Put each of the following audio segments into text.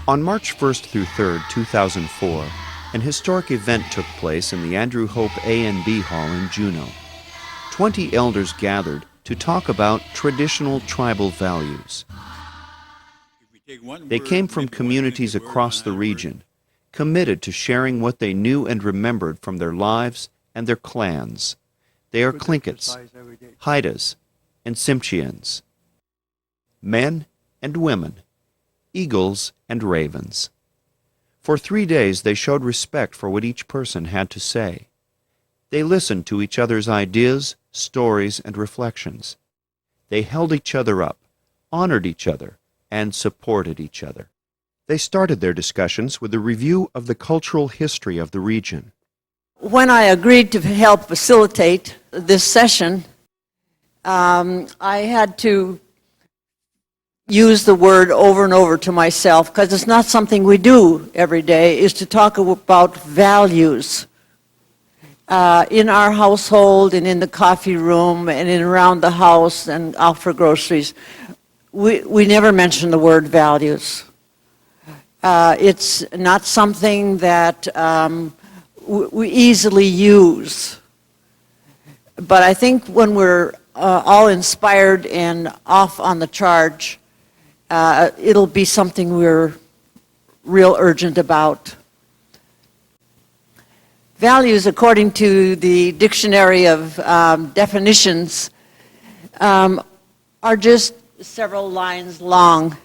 On March 1st through 3rd, 2004, an historic event took place in the Andrew Hope A&B Hall in Juneau. 20 elders gathered to talk about traditional tribal values. They came from communities across the region, committed to sharing what they knew and remembered from their lives and their clans. They are Tlinkits, Haidas, and Tsimshians, men and women, eagles and ravens. For 3 days they showed respect for what each person had to say. They listened to each other's ideas, stories, and reflections. They held each other up, honored each other, and supported each other. They started their discussions with a review of the cultural history of the region. When I agreed to help facilitate this session, I had to use the word over and over to myself, because it's not something we do every day, is to talk about values. In our household and in the coffee room and in around the house and out for groceries, we never mention the word values. It's not something that we easily use. But I think when we're all inspired and off on the charge, it'll be something we're real urgent about. Values, according to the Dictionary of Definitions, are just several lines long.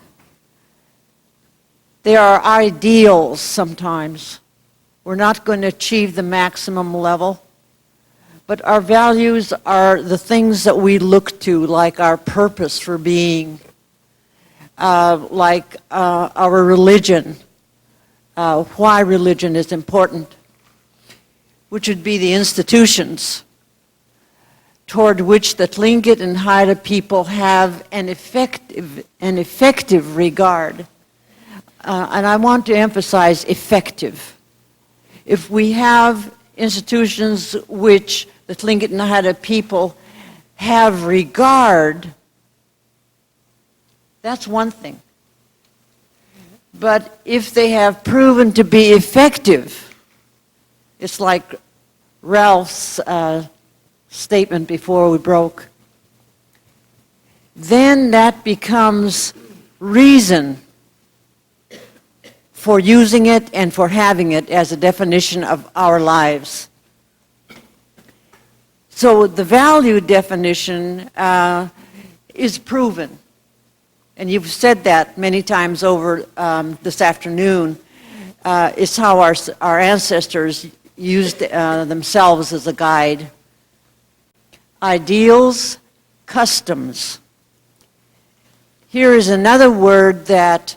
They are ideals sometimes. We're not going to achieve the maximum level, but our values are the things that we look to, like our purpose for being, like our religion, why religion is important, which would be the institutions toward which the Tlingit and Haida people have an effective regard. And I want to emphasize effective. If we have institutions which the Tlingit and Haida people have regard, that's one thing. But if they have proven to be effective, it's like Ralph's statement before we broke, then that becomes reason for using it and for having it as a definition of our lives. So the value definition is proven. And you've said that many times over this afternoon. It's how our ancestors used themselves as a guide. Ideals, customs. Here is another word that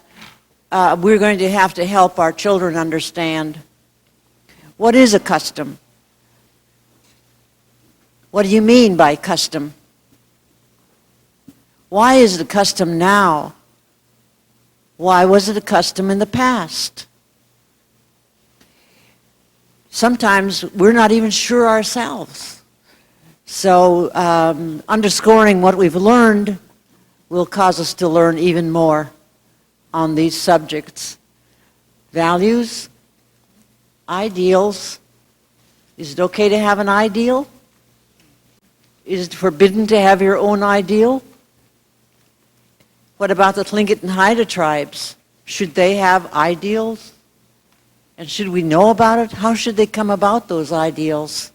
we're going to have to help our children understand. What is a custom? What do you mean by custom? Why is it a custom now? Why was it a custom in the past? Sometimes we're not even sure ourselves. So underscoring what we've learned will cause us to learn even more on these subjects. Values, ideals. Is it okay to have an ideal? Is it forbidden to have your own ideal? What about the Tlingit and Haida tribes? Should they have ideals? And should we know about it? How should they come about those ideals?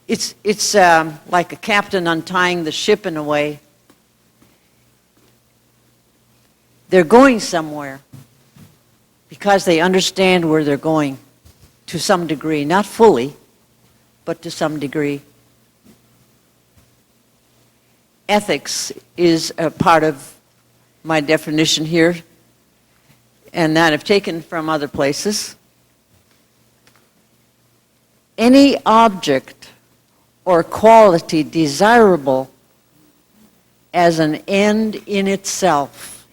It's like a captain untying the ship in a way. They're going somewhere because they understand where they're going to some degree. Not fully, but to some degree. Ethics is a part of my definition here, and that I've taken from other places. Any object or quality desirable as an end in itself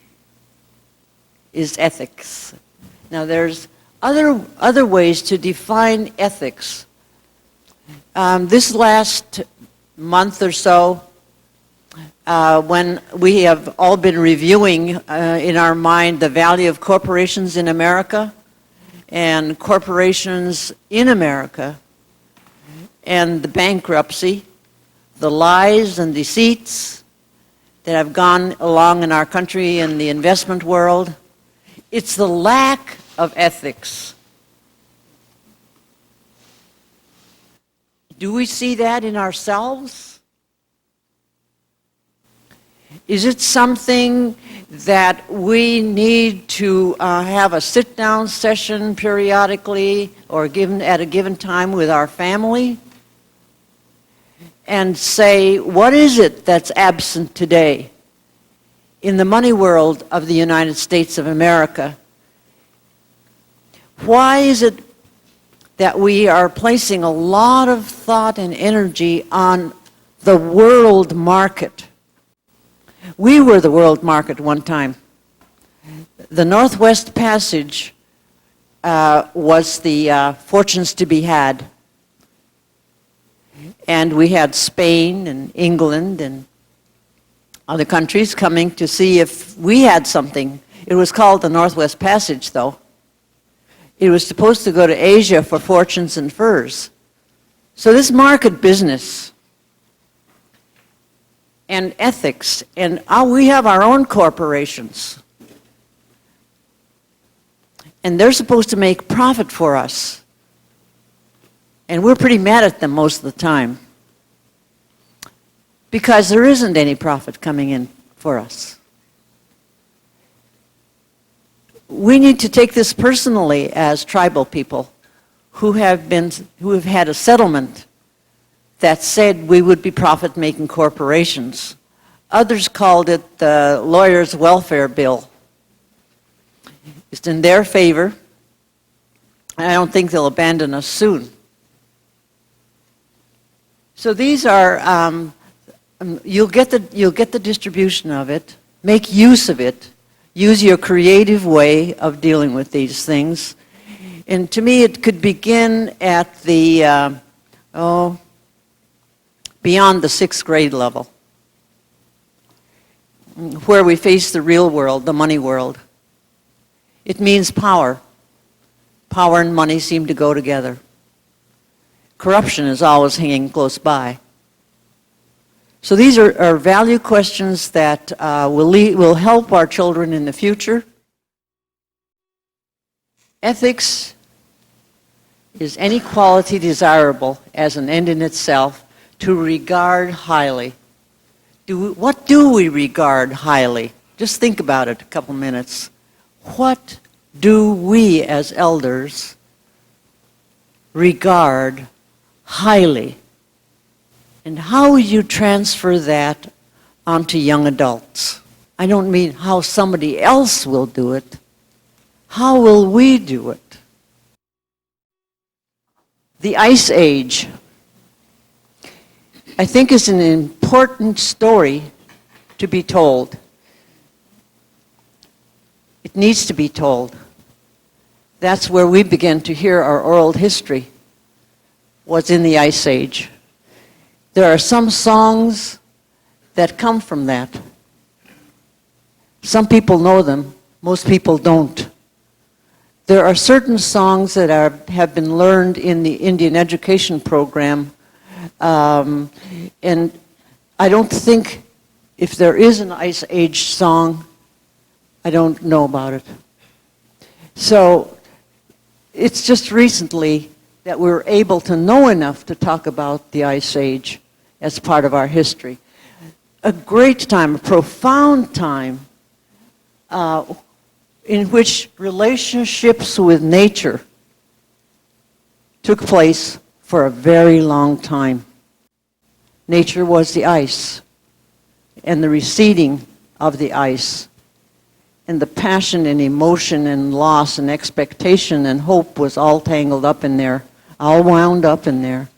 is ethics. Now there's other ways to define ethics. This last month or so, when we have all been reviewing in our mind the value of corporations in America and corporations in America and the bankruptcy, the lies and deceits that have gone along in our country and the investment world. It's the lack of ethics. Do we see that in ourselves? Is it something that we need to have a sit-down session periodically or at a given time with our family and say, what is it that's absent today in the money world of the United States of America? Why is it that we are placing a lot of thought and energy on the world market? We were the world market one time. The Northwest Passage was the fortunes to be had. And we had Spain and England and other countries coming to see if we had something. It was called the Northwest Passage, though. It was supposed to go to Asia for fortunes and furs. So this market business and ethics, and we have our own corporations. And they're supposed to make profit for us. And we're pretty mad at them most of the time because there isn't any profit coming in for us. We need to take this personally as tribal people who have had a settlement that said we would be profit-making corporations. Others called it the lawyer's welfare bill. It's in their favor, and I don't think they'll abandon us soon. So these are, you'll get the distribution of it, make use of it, use your creative way of dealing with these things. And to me, it could begin at the, beyond the 6th grade level, where we face the real world, the money world. It means power. Power and money seem to go together. Corruption is always hanging close by. So these are value questions that will help our children in the future. Ethics is any quality desirable as an end in itself to regard highly. What do we regard highly? Just think about it a couple minutes. What do we as elders regard highly? And how will you transfer that onto young adults? I don't mean how somebody else will do it. How will we do it? The Ice Age, I think, is an important story to be told. It needs to be told. That's where we begin to hear our oral history, was in the Ice Age. There are some songs that come from that. Some people know them, most people don't. There are certain songs that have been learned in the Indian education program, and I don't think, if there is an Ice Age song, I don't know about it. So it's just recently that we're able to know enough to talk about the Ice Age as part of our history. A great time, a profound time, in which relationships with nature took place for a very long time. Nature was the ice, and the receding of the ice, and the passion and emotion and loss and expectation and hope was all tangled up in there, all wound up in there.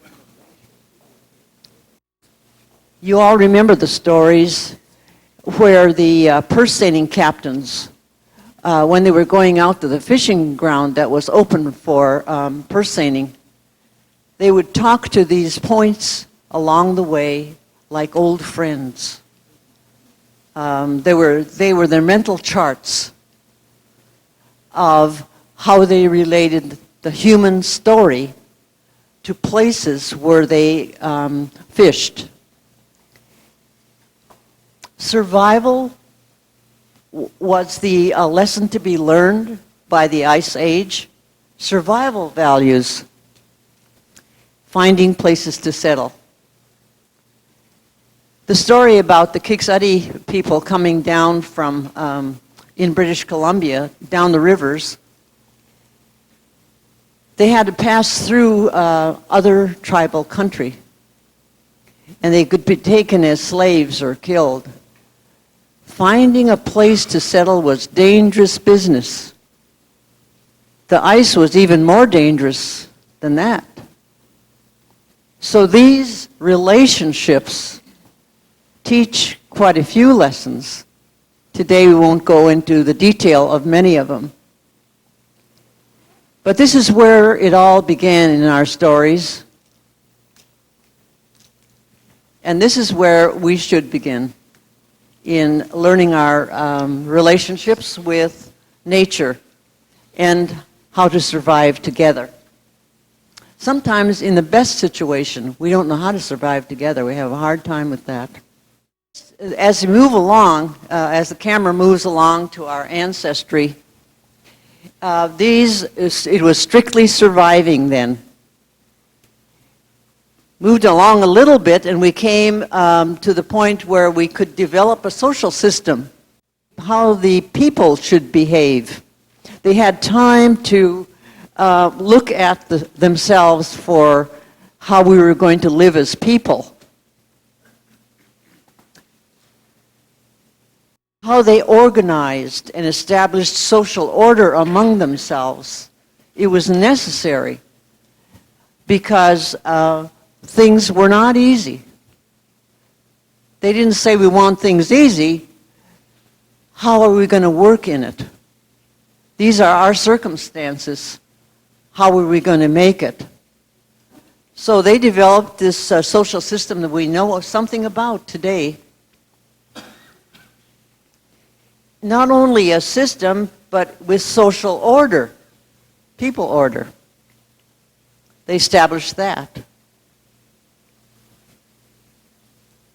You all remember the stories where the purse seining captains, when they were going out to the fishing ground that was open for purse seining, they would talk to these points along the way like old friends. They were their mental charts of how they related the human story to places where they fished. Survival was the lesson to be learned by the Ice Age. Survival values, finding places to settle. The story about the Kiksadi people coming down from, in British Columbia, down the rivers, they had to pass through other tribal country, and they could be taken as slaves or killed. Finding a place to settle was dangerous business. The ice was even more dangerous than that. So these relationships teach quite a few lessons. Today we won't go into the detail of many of them. But this is where it all began in our stories. And this is where we should begin, in learning our relationships with nature and how to survive together. Sometimes in the best situation, we don't know how to survive together. We have a hard time with that. As we move along, as the camera moves along to our ancestry, it was strictly surviving then. Moved along a little bit, and we came to the point where we could develop a social system, how the people should behave. They had time to look at themselves for how we were going to live as people. How they organized and established social order among themselves. It was necessary because things were not easy. They didn't say we want things easy. How are we going to work in it? These are our circumstances. How are we going to make it? So they developed this social system that we know something about today. Not only a system, but with social order, people order. They established that.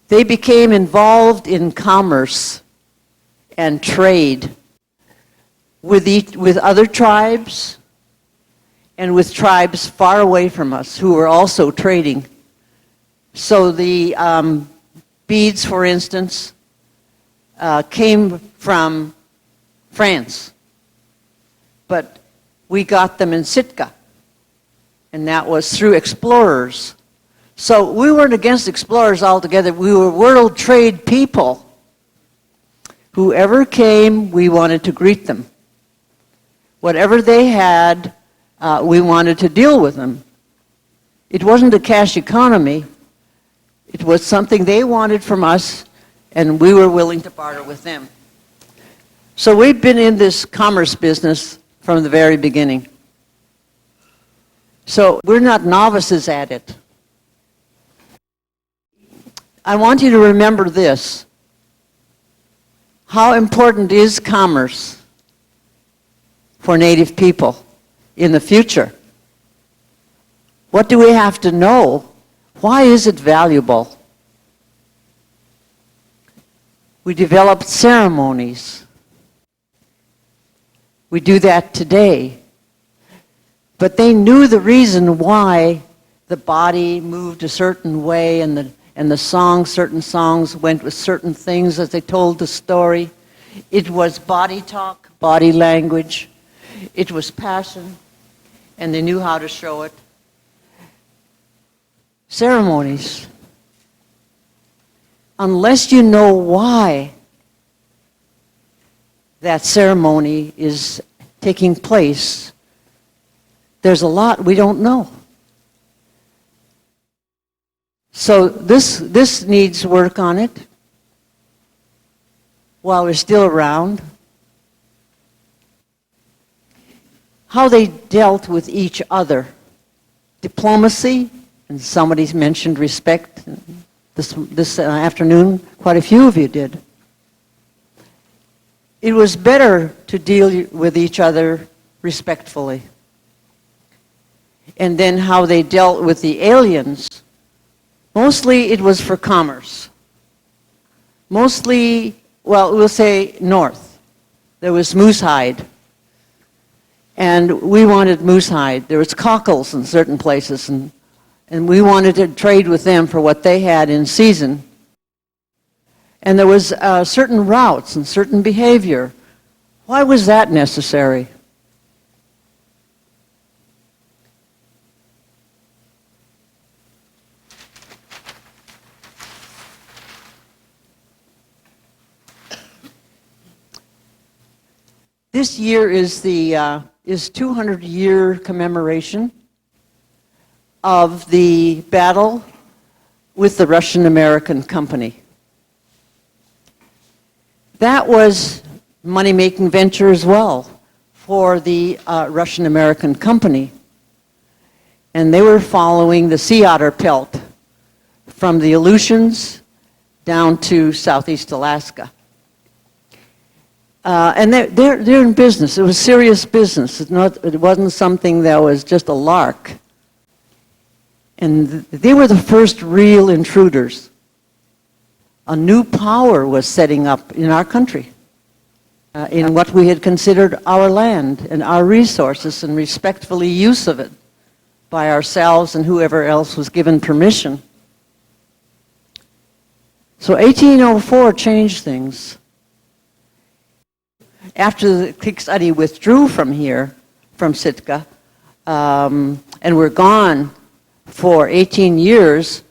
They became involved in commerce and trade with other tribes and with tribes far away from us who were also trading. So the beads, for instance, came from France, but we got them in Sitka, and that was through explorers. So we weren't against explorers altogether. We were world trade people. Whoever came, we wanted to greet them. Whatever they had, we wanted to deal with them. It wasn't a cash economy. It was something they wanted from us, and we were willing to barter with them. So we've been in this commerce business from the very beginning. So we're not novices at it. I want you to remember this. How important is commerce for Native people in the future? What do we have to know? Why is it valuable? We developed ceremonies. We do that today. But they knew the reason why the body moved a certain way and the songs, certain songs went with certain things as they told the story. It was body talk, body language. It was passion, and they knew how to show it. Ceremonies. Unless you know why that ceremony is taking place, there's a lot we don't know. So this needs work on it while we're still around. How they dealt with each other. Diplomacy, and somebody's mentioned respect this afternoon. Quite a few of you did. it was better to deal with each other respectfully. And then how they dealt with the aliens, mostly it was for commerce. Mostly, well, we'll say north. There was moose hide. And we wanted moose hide. There was cockles in certain places, and we wanted to trade with them for what they had in season. And there was certain routes and certain behavior. Why was that necessary? This year is the 200-year commemoration of the battle with the Russian-American Company. That was money-making venture as well for the Russian-American Company. And they were following the sea otter pelt from the Aleutians down to southeast Alaska. And they're in business. It was serious business. It wasn't something that was just a lark. And they were the first real intruders. A new power was setting up in our country, in what we had considered our land and our resources, and respectfully use of it by ourselves and whoever else was given permission. So 1804 changed things. After the Kiksadi withdrew from here, from Sitka, and were gone for 18 years,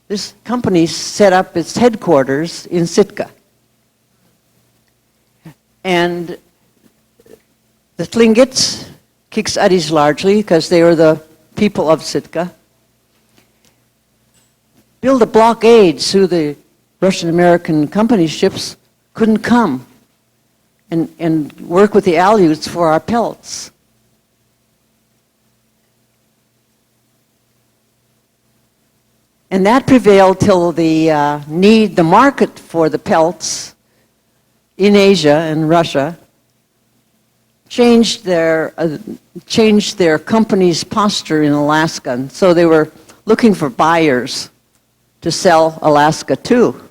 this company set up its headquarters in Sitka. And the Tlingits, Kiksadis largely, because they were the people of Sitka, built a blockade so the Russian-American company ships couldn't come and work with the Aleuts for our pelts. And that prevailed till the market for the pelts in Asia and Russia changed their company's posture in Alaska. And so they were looking for buyers to sell Alaska to.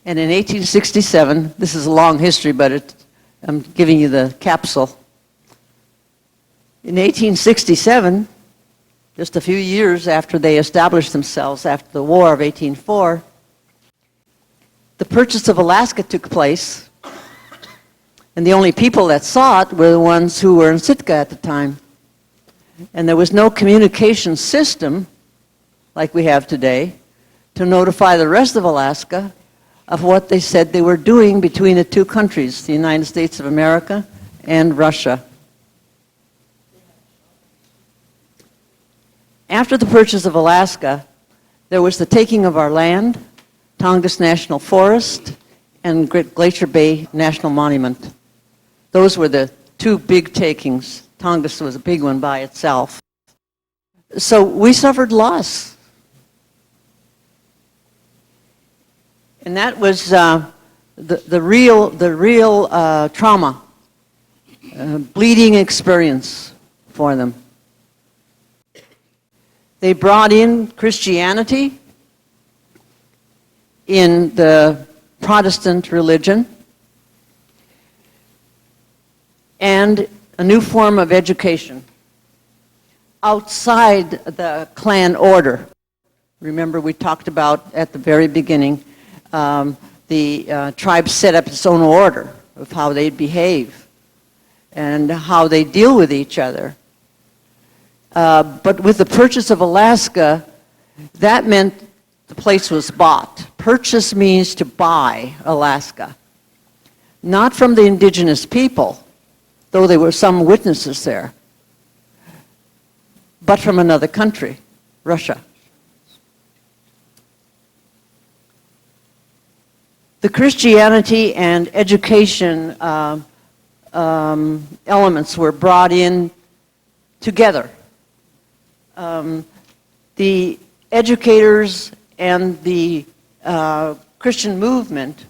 And in 1867, this is a long history, but I'm giving you the capsule. In 1867, just a few years after they established themselves after the War of 1804, the purchase of Alaska took place, and the only people that saw it were the ones who were in Sitka at the time. And there was no communication system, like we have today, to notify the rest of Alaska of what they said they were doing between the two countries, the United States of America and Russia. After the purchase of Alaska, there was the taking of our land, Tongass National Forest, and Glacier Bay National Monument. Those were the two big takings. Tongass was a big one by itself. So we suffered loss. And that was the real trauma, bleeding experience for them. They brought in Christianity in the Protestant religion and a new form of education outside the clan order. Remember, we talked about at the very beginning, the tribe set up its own order of how they behave and how they deal with each other. But with the purchase of Alaska, that meant the place was bought. Purchase means to buy Alaska. Not from the indigenous people, though there were some witnesses there, but from another country, Russia. The Christianity and education elements were brought in together. The educators and the Christian movement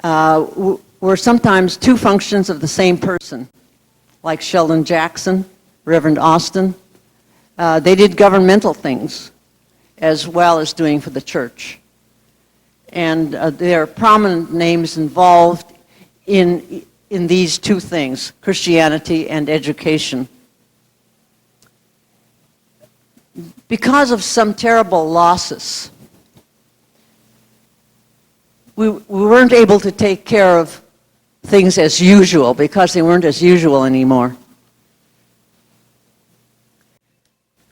were sometimes two functions of the same person, like Sheldon Jackson, Reverend Austin. They did governmental things as well as doing for the church. And there are prominent names involved in these two things, Christianity and education. Because of some terrible losses, we weren't able to take care of things as usual because they weren't as usual anymore.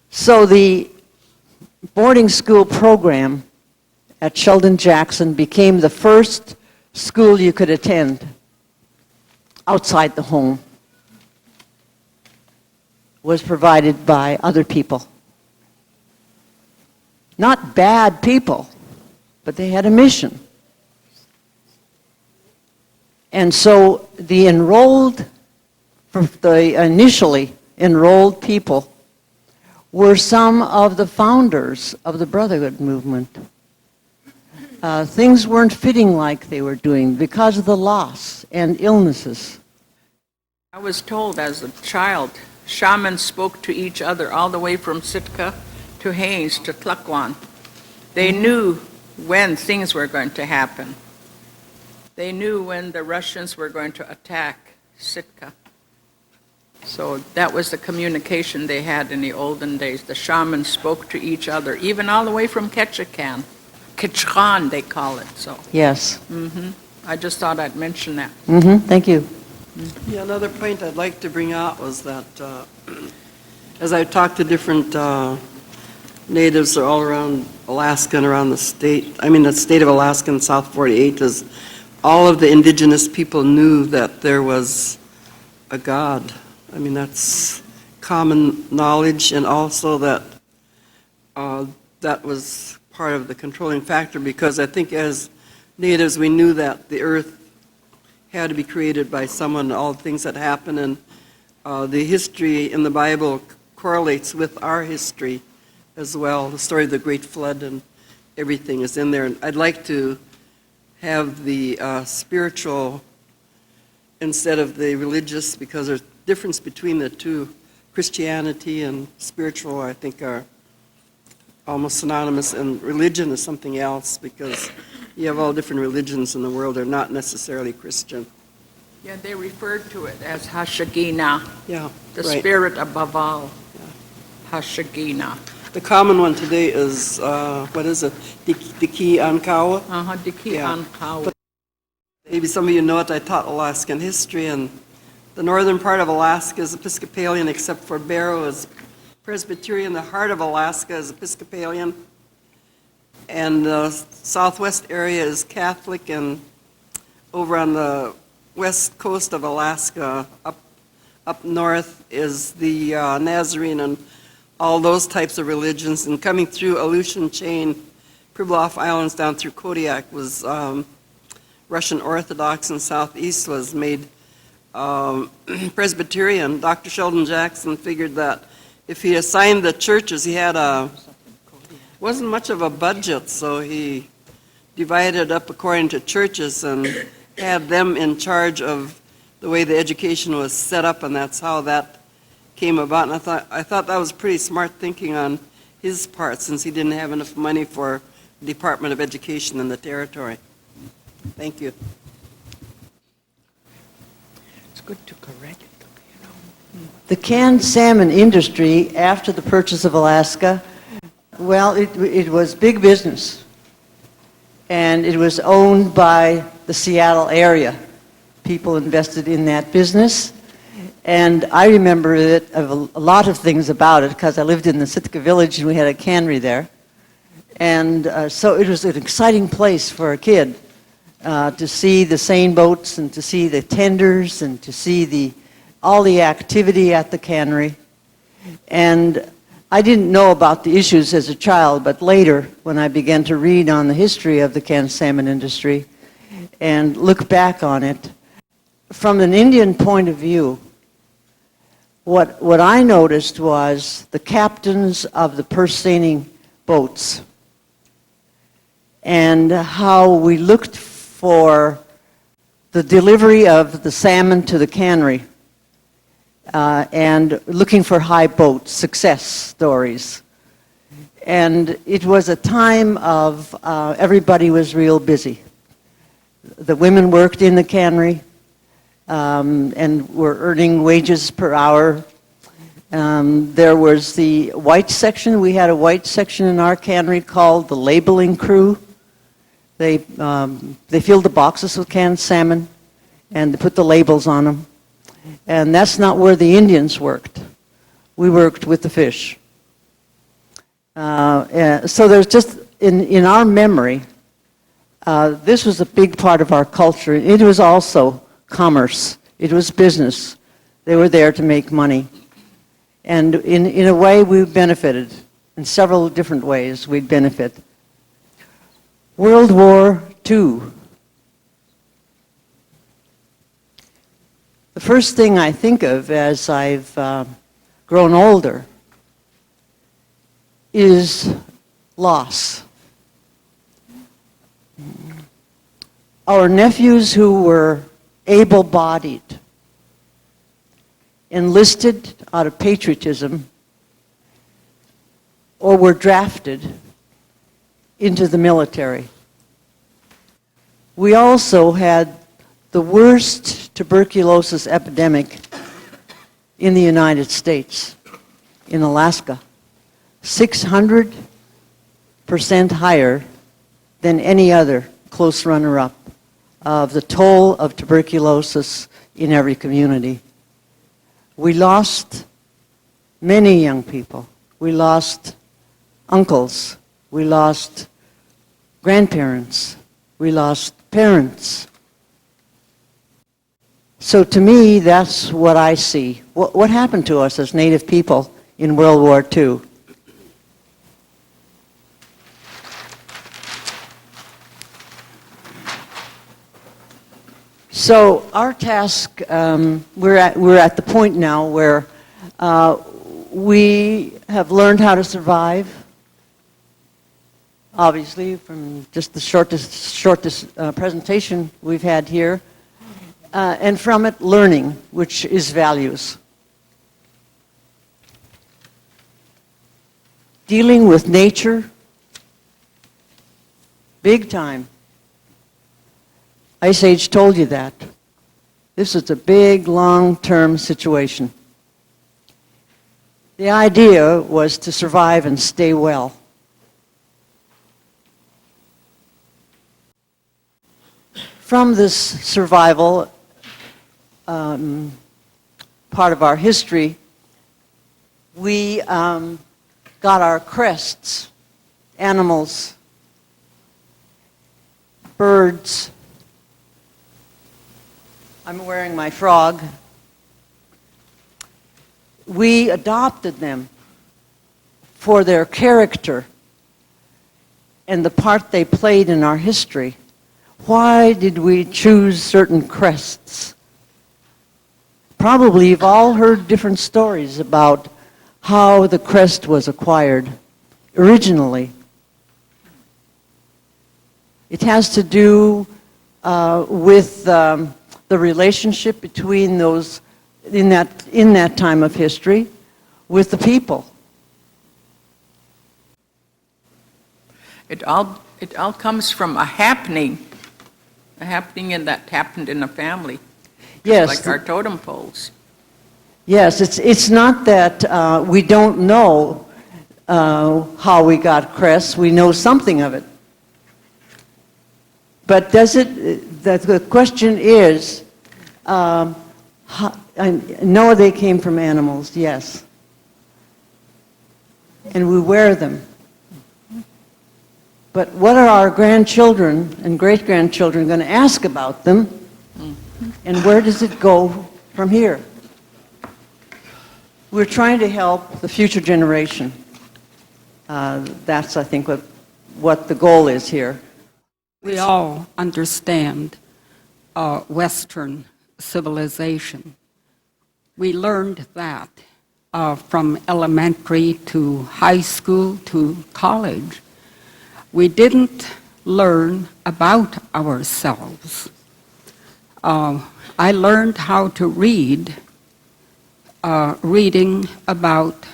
So the boarding school program at Sheldon Jackson became the first school you could attend outside the home. Was provided by other people. Not bad people, but they had a mission. And so the initially enrolled people were some of the founders of the Brotherhood movement. Things weren't fitting like they were doing because of the loss and illnesses. I was told as a child, shamans spoke to each other all the way from Sitka to Haines to Tlakwan. They knew when things were going to happen. They knew when the Russians were going to attack Sitka. So that was the communication they had in the olden days. The shamans spoke to each other, even all the way from Ketchikan. Ketchikan, they call it, so. Yes. I just thought I'd mention that. Thank you. Yeah, another point I'd like to bring out was that as I talked to different natives all around Alaska and around the state of Alaska and South 48, is all of the indigenous people knew that there was a God. I mean, that's common knowledge, and also that that was part of the controlling factor, because I think as natives we knew that the earth had to be created by someone, all the things that happen, and the history in the Bible correlates with our history as well. The story of the Great Flood and everything is in there. And I'd like to have the spiritual instead of the religious, because there's a difference between the two. Christianity and spiritual, I think, are almost synonymous, and religion is something else, because you have all different religions in the world. They're not necessarily Christian. Yeah, they referred to it as Hashagina, Yeah, the right. spirit above all. Hashagina. The common one today is, what is it, Diki Ankawa? Diki Yeah. Ankawa. Maybe some of you know it, I taught Alaskan history, and the northern part of Alaska is Episcopalian, except for Barrow is Presbyterian. The heart of Alaska is Episcopalian, and the southwest area is Catholic, and over on the west coast of Alaska, up north, is the Nazarene and all those types of religions. And coming through Aleutian Chain, Pribilof Islands down through Kodiak was Russian Orthodox, and southeast was made Presbyterian. Dr. Sheldon Jackson figured that if he assigned the churches, he had wasn't much of a budget, so he divided up according to churches and had them in charge of the way the education was set up, and that's how that came about. And I thought that was pretty smart thinking on his part, since he didn't have enough money for the Department of Education in the territory. Thank you. It's good to correct it, you know. The canned salmon industry, after the purchase of Alaska, well, it was big business. And it was owned by the Seattle area. People invested in that business. And I remember a lot of things about it, because I lived in the Sitka village and we had a cannery there. And so it was an exciting place for a kid to see the seine boats and to see the tenders and to see all the activity at the cannery. And I didn't know about the issues as a child, but later, when I began to read on the history of the canned salmon industry and look back on it, from an Indian point of view, what I noticed was the captains of the purse seining boats and how we looked for the delivery of the salmon to the cannery, and looking for high boats, success stories. And it was a time of everybody was real busy. The women worked in the cannery and were earning wages per hour. There was the white section. We had a white section in our cannery called the labeling crew. They filled the boxes with canned salmon and they put the labels on them. And that's not where the Indians worked. We worked with the fish. So there's just, in our memory, this was a big part of our culture. It was also commerce. It was business. They were there to make money. And in a way, we benefited. In several different ways, we'd benefit. World War II. The first thing I think of as I've grown older is loss. Our nephews who were able-bodied, enlisted out of patriotism, or were drafted into the military. We also had the worst tuberculosis epidemic in the United States, in Alaska. 600% higher than any other close runner-up of the toll of tuberculosis in every community. We lost many young people. We lost uncles. We lost grandparents. We lost parents. So to me, that's what I see. What happened to us as Native people in World War II? So our task, we're at the point now where we have learned how to survive, obviously, from just the shortest presentation we've had here, and from it, learning, which is values. Dealing with nature, big time. Ice Age told you that. This is a big, long-term situation. The idea was to survive and stay well. From this survival part of our history, we got our crests, animals, birds. I'm wearing my frog. We adopted them for their character and the part they played in our history. Why did we choose certain crests? Probably you've all heard different stories about how the crest was acquired originally. It has to do with the relationship between those in that time of history with the people. It all comes from a happening that happened in a family. Yes. Like our totem poles. Yes, it's not that we don't know how we got crests. We know something of it. But the question is, I know they came from animals, yes. And we wear them. But what are our grandchildren and great-grandchildren going to ask about them? And where does it go from here? We're trying to help the future generation. That's, I think, what the goal is here. We all understand Western civilization. We learned that from elementary to high school to college. We didn't learn about ourselves. I learned how to read, reading about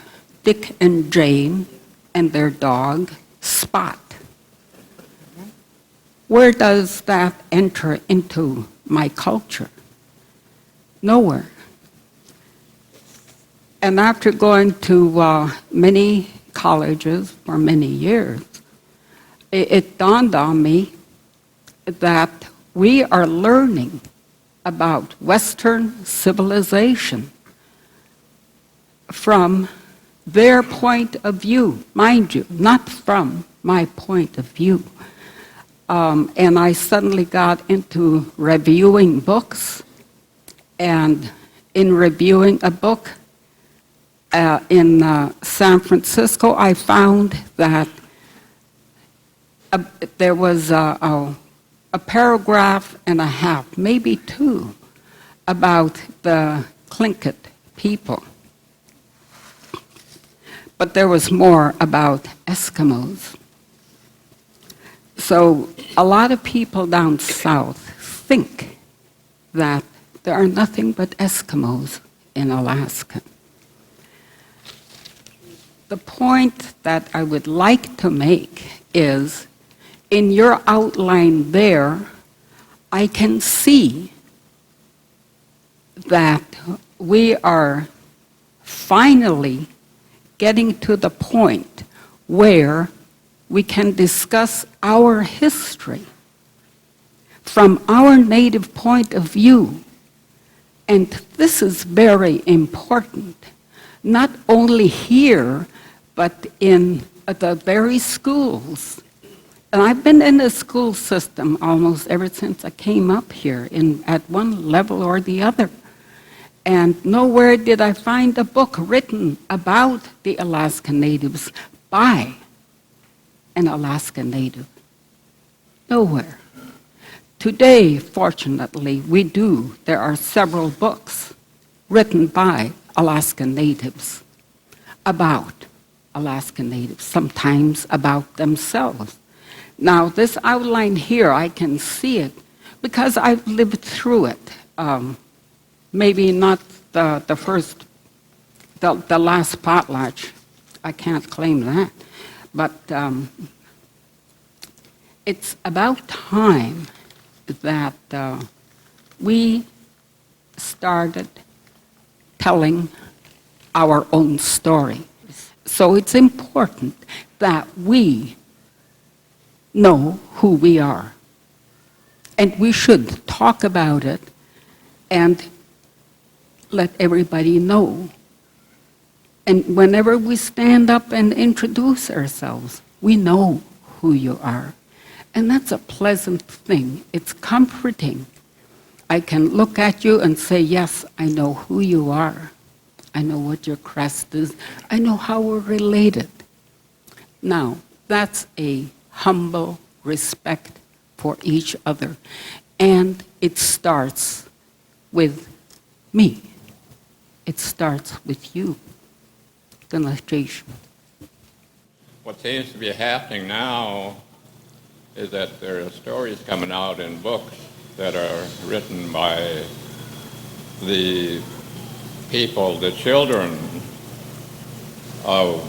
Dick and Jane and their dog, Spot. Where does that enter into my culture? Nowhere. And after going to many colleges for many years, it dawned on me that we are learning about Western civilization from their point of view, mind you, not from my point of view. And I suddenly got into reviewing books, and in reviewing a book in San Francisco, I found that there was a paragraph and a half, maybe two, about the Tlingit people. But there was more about Eskimos. So a lot of people down south think that there are nothing but Eskimos in Alaska. The point that I would like to make is, in your outline there, I can see that we are finally getting to the point where we can discuss our history from our native point of view. And this is very important, not only here, but in the very schools. And I've been in the school system almost ever since I came up here, at one level or the other. And nowhere did I find a book written about the Alaska Natives by an Alaska Native. Nowhere. Today, fortunately, we do. There are several books written by Alaska Natives about Alaska Natives, sometimes about themselves. Now, this outline here, I can see it because I've lived through it. Maybe not the last potlatch. I can't claim that. But it's about time that we started telling our own story. So it's important that we know who we are. And we should talk about it and let everybody know. And whenever we stand up and introduce ourselves, we know who you are. And that's a pleasant thing. It's comforting. I can look at you and say, yes, I know who you are. I know what your crest is. I know how we're related. Now, that's a humble respect for each other. And it starts with me. It starts with you. What seems to be happening now is that there are stories coming out in books that are written by the people, the children of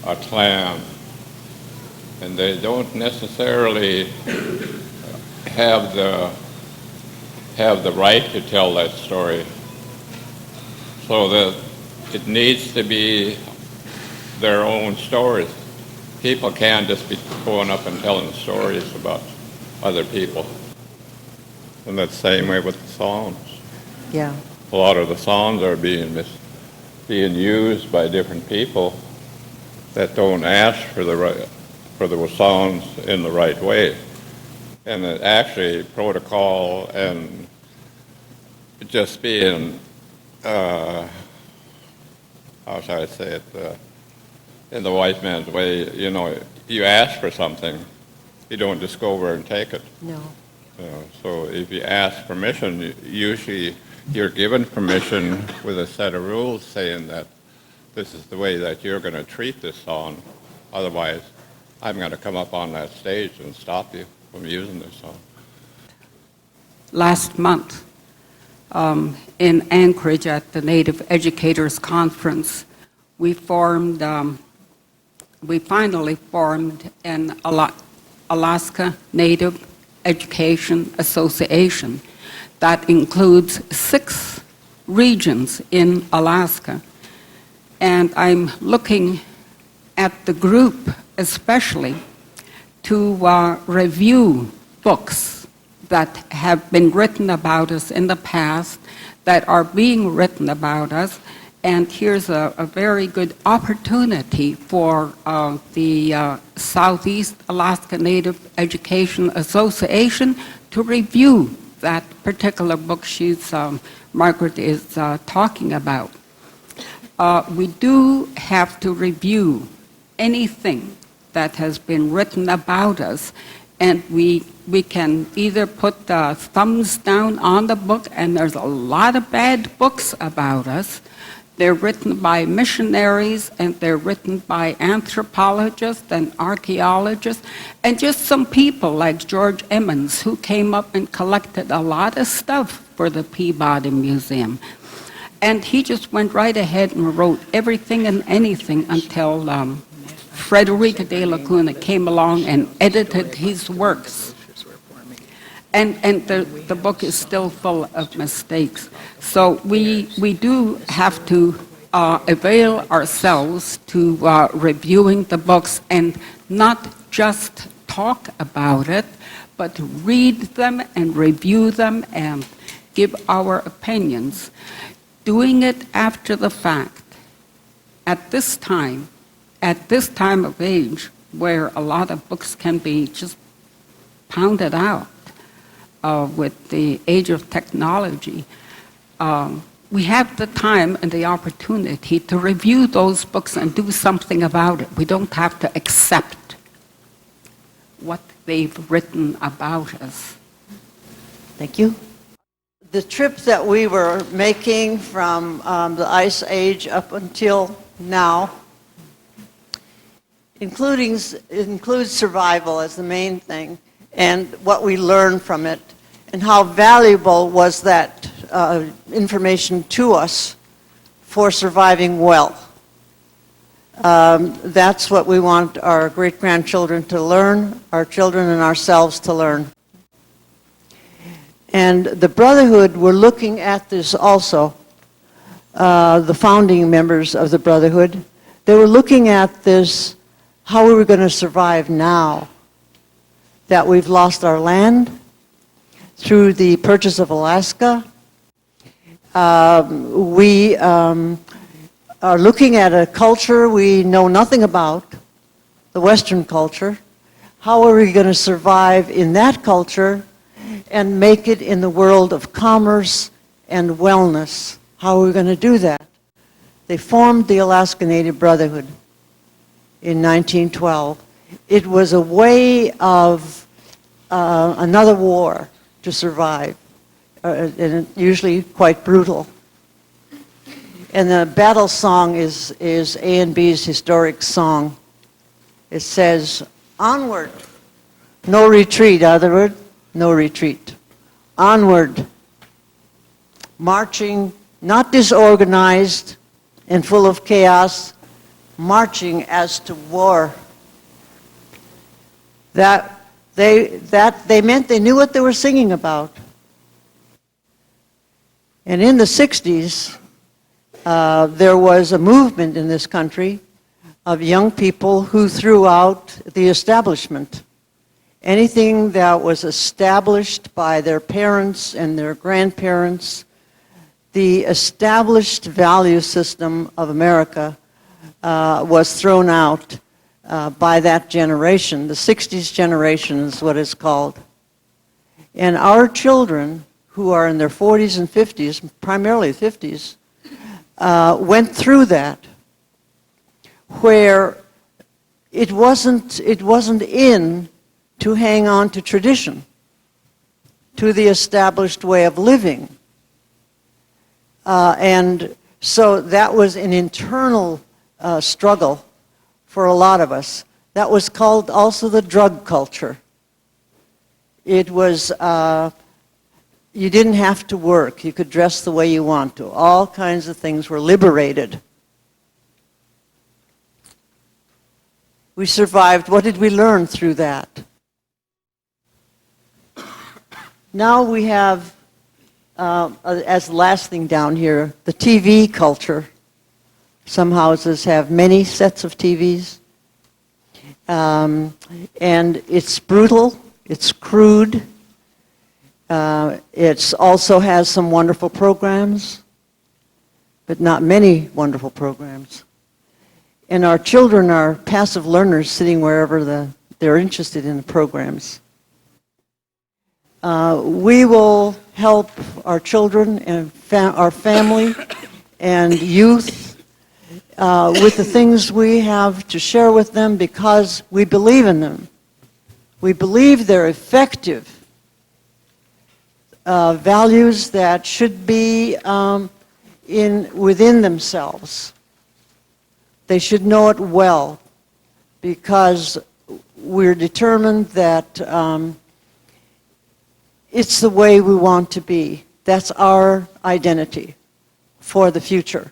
a clan, and they don't necessarily have the right to tell that story. So that it needs to be their own stories. People can't just be going up and telling stories about other people. And that's the same way with the songs. Yeah. A lot of the songs are being used by different people that don't ask for the songs in the right way. And it actually protocol and just being how shall I say it, in the white man's way, you know, you ask for something, you don't just go over and take it. No. So if you ask permission, usually you're given permission with a set of rules saying that this is the way that you're going to treat this song. Otherwise, I'm going to come up on that stage and stop you from using this song. last month in Anchorage at the Native Educators Conference. We finally formed an Alaska Native Education Association that includes 6 regions in Alaska. And I'm looking at the group especially to review books that have been written about us in the past, that are being written about us. And here's a very good opportunity for the Southeast Alaska Native Education Association to review that particular book Margaret is talking about. We do have to review anything that has been written about us, and we can either put the thumbs down on the book, and there's a lot of bad books about us. They're written by missionaries, and they're written by anthropologists and archaeologists, and just some people like George Emmons, who came up and collected a lot of stuff for the Peabody Museum. And he just went right ahead and wrote everything and anything until Frederica de la Cunha came along and edited his works. And the book is still full of mistakes. So we do have to avail ourselves to reviewing the books and not just talk about it, but read them and review them and give our opinions. Doing it after the fact, at this time of age, where a lot of books can be just pounded out with the age of technology, we have the time and the opportunity to review those books and do something about it. We don't have to accept what they've written about us. Thank you. The trip that we were making from the Ice Age up until now includes survival as the main thing, and what we learned from it, and how valuable was that information to us for surviving well. That's what we want our great-grandchildren to learn, our children and ourselves to learn. And the Brotherhood were looking at this also, the founding members of the Brotherhood. They were looking at this, how we were going to survive now that we've lost our land through the purchase of Alaska. We are looking at a culture we know nothing about, the Western culture. How are we going to survive in that culture and make it in the world of commerce and wellness? How are we going to do that? They formed the Alaska Native Brotherhood in 1912. It was a way of another war to survive, and usually quite brutal. And the battle song is A&B's historic song. It says, "Onward, no retreat," other word, no retreat. Onward, marching, not disorganized and full of chaos, marching as to war. That they meant they knew what they were singing about. And in the 60s, there was a movement in this country of young people who threw out the establishment. Anything that was established by their parents and their grandparents, the established value system of America was thrown out by that generation. The 60s generation is what it's called. And our children, who are in their 40s and 50s, primarily 50s, went through that, where it wasn't in to hang on to tradition, to the established way of living. And so that was an internal struggle for a lot of us. That was called also the drug culture. It was You didn't have to work. You could dress the way you want to. All kinds of things were liberated. We survived. What did we learn through that? Now we have, as the last thing down here, the TV culture. Some houses have many sets of TVs. And it's brutal, it's crude. It also has some wonderful programs, but not many wonderful programs. And our children are passive learners sitting wherever they're interested in the programs. We will help our children and our family and youth with the things we have to share with them because we believe in them. We believe they're effective values that should be within themselves. They should know it well because we're determined that it's the way we want to be. That's our identity for the future.